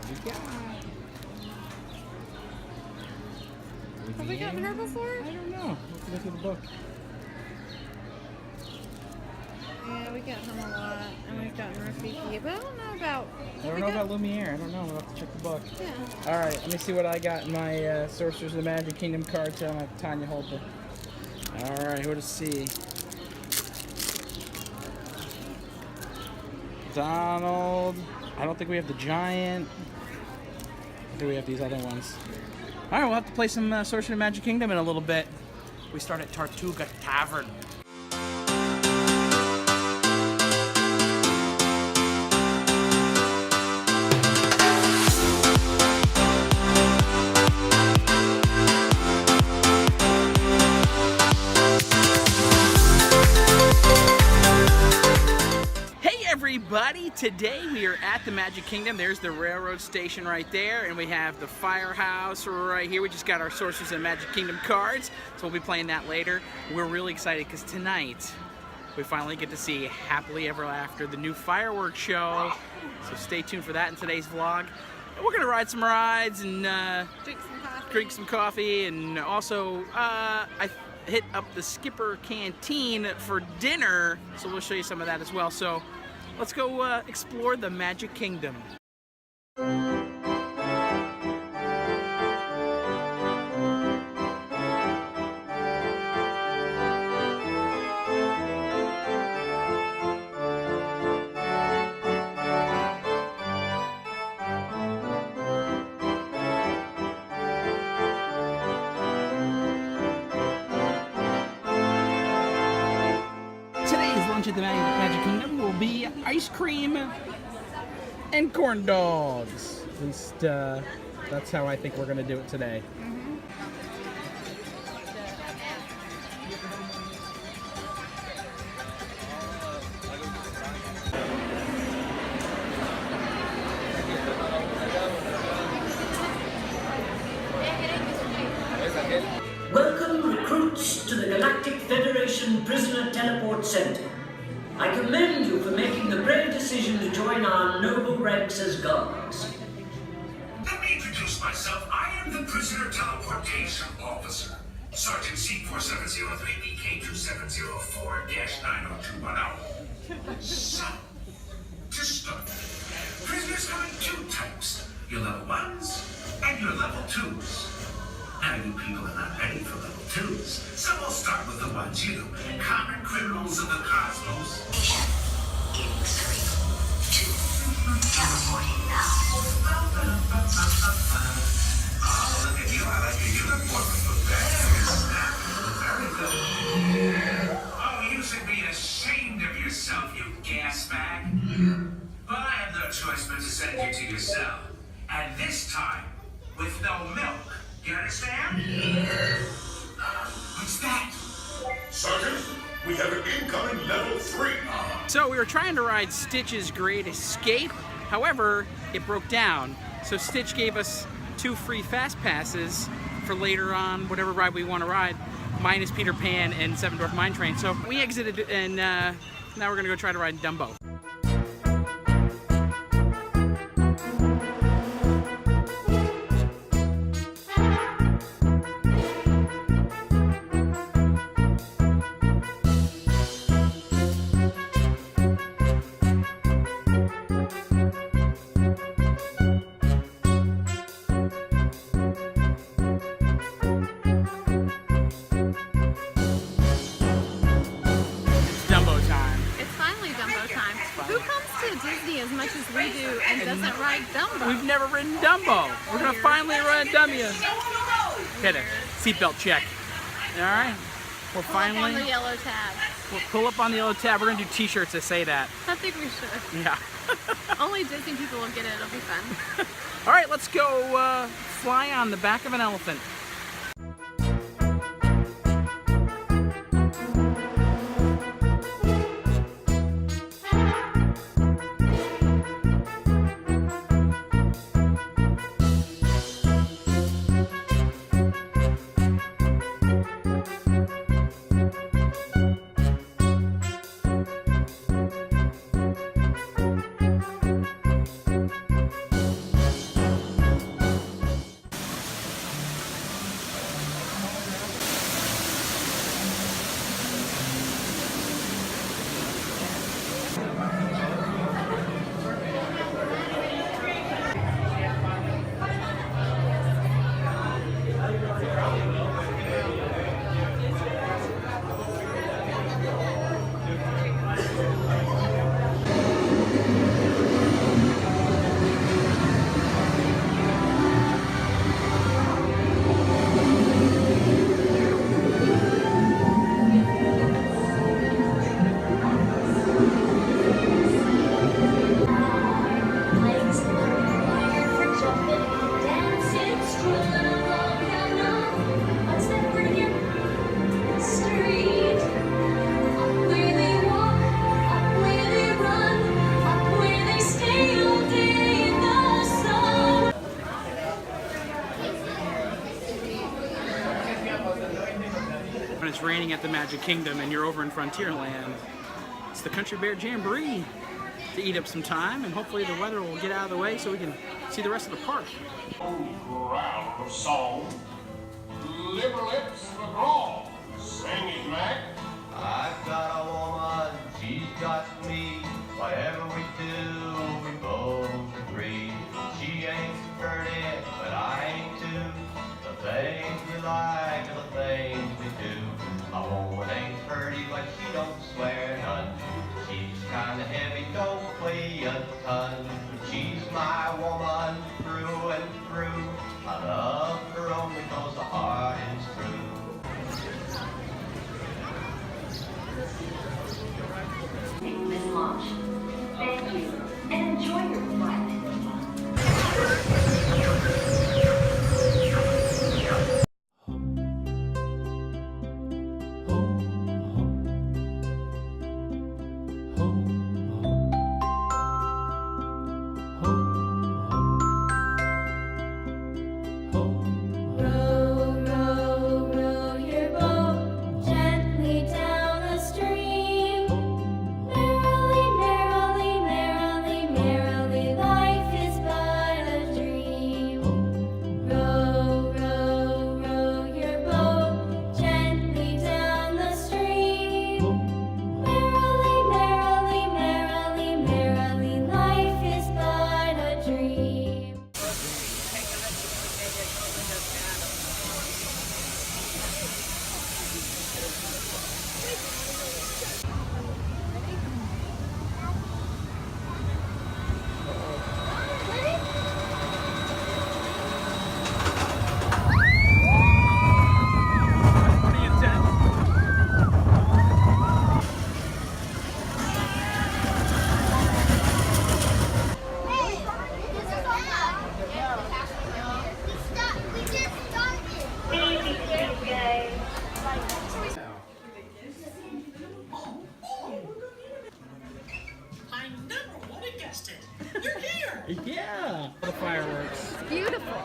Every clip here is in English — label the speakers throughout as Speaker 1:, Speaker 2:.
Speaker 1: we got?
Speaker 2: Have we gotten her before?
Speaker 1: I don't know. Let's look at the book.
Speaker 2: Yeah, we got him a lot, and we've gotten Rafiki, but I don't know about...
Speaker 1: I don't know about Lumiere. I don't know. We'll have to check the book.
Speaker 2: Yeah.
Speaker 1: All right, let me see what I got in my Sorcerers of the Magic Kingdom cards. I'm going to have Tonja hold it. All right, who to see? Donald. I don't think we have the Giant. I think we have these other ones. All right, we'll have to play some Sorcerers of the Magic Kingdom in a little bit. We start at Tortuga Tavern. Everybody, today we are at the Magic Kingdom. There's the railroad station right there, and we have the firehouse right here. We just got our Sorcerers of the Magic Kingdom cards, so we'll be playing that later. We're really excited because tonight we finally get to see Happily Ever After, the new fireworks show. So stay tuned for that in today's vlog. And we're gonna ride some rides and drink some coffee, and also I hit up the Skippers Canteen for dinner, so we'll show you some of that as well. So let's go explore the Magic Kingdom. At the Magic Kingdom will be ice cream and corn dogs. At least that's how I think we're going to do it today.
Speaker 3: Welcome, recruits, to the Galactic Federation Prisoner Teleport Center. I commend you for making the brave decision to join our noble ranks as guards.
Speaker 4: Let me introduce myself. I am the Prisoner Teleportation Officer, Sergeant C4703BK2704-90210. So, to start, prisoners come in two types, your level 1s and your level 2s. Now, you people are not ready for level 2s, so we'll start with the ones you know, common criminals of the cosmos.
Speaker 5: Getting 3, 2, teleporting now.
Speaker 4: Oh, look at you, I like your uniform. Very good. Oh, you should be ashamed of yourself, you gas bag. But I have no choice but to send you to your cell. And this time, with no milk. You understand? What's that?
Speaker 6: Sergeant, we have an incoming level 3.
Speaker 1: So we were trying to ride Stiches Great Escape. However, it broke down. So Stitch gave us 2 free fast passes for later on, whatever ride we want to ride, minus Peter Pan and Seven Dwarf Mine Train. So we exited, and now we're gonna go try to ride Dumbo.
Speaker 2: As much as we do and doesn't ride Dumbo.
Speaker 1: We've never ridden Dumbo. We're gonna finally ride Dumbo. Hit it. Seatbelt check. All right. We're finally.
Speaker 2: Pull up on the yellow tab.
Speaker 1: We'll pull up on the yellow tab. We're gonna do T-shirts that say that.
Speaker 2: I think we should.
Speaker 1: Yeah.
Speaker 2: Only Disney people will get it. It'll be fun.
Speaker 1: All right. Let's go fly on the back of an elephant. it's raining at the Magic Kingdom and you're over in Frontierland, it's the Country Bear Jamboree to eat up some time, and hopefully the weather will get out of the way so we can see the rest of the park.
Speaker 6: Round of song. Liver lips the draw. Sing it, Mac.
Speaker 7: I've got a woman, she's got me. Whatever we do, we both agree. She ain't pretty, but I ain't too. The things we like are the things we do. My woman ain't pretty, but she don't swear none. She's kinda heavy, don't weigh a ton. She's my woman through and through. I love her only 'cause the heart is true.
Speaker 5: This launch. Thank you, and enjoy your flight.
Speaker 1: Yeah, the fireworks.
Speaker 2: Beautiful.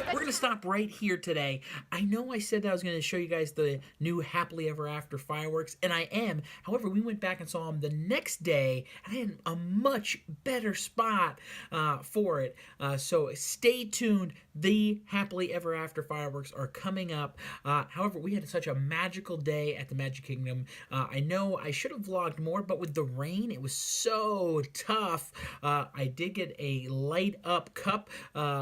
Speaker 1: We're going to stop right here today. I know I said that I was going to show you guys the new Happily Ever After fireworks, and I am. However, we went back and saw them the next day, and I had a much better spot for it. So stay tuned. The Happily Ever After fireworks are coming up. However, we had such a magical day at the Magic Kingdom. I know I should have vlogged more, but with the rain, it was so tough. I did get a light up cup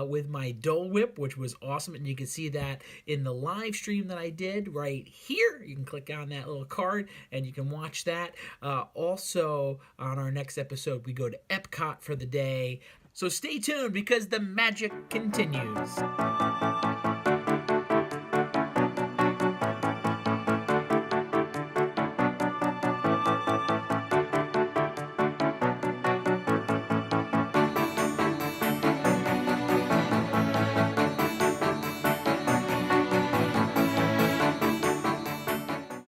Speaker 1: with my Dole Whip, which was awesome, and you can see that in the live stream that I did right here. You can click on that little card and you can watch that. Also, on our next episode, we go to Epcot for the day. So stay tuned because the magic continues.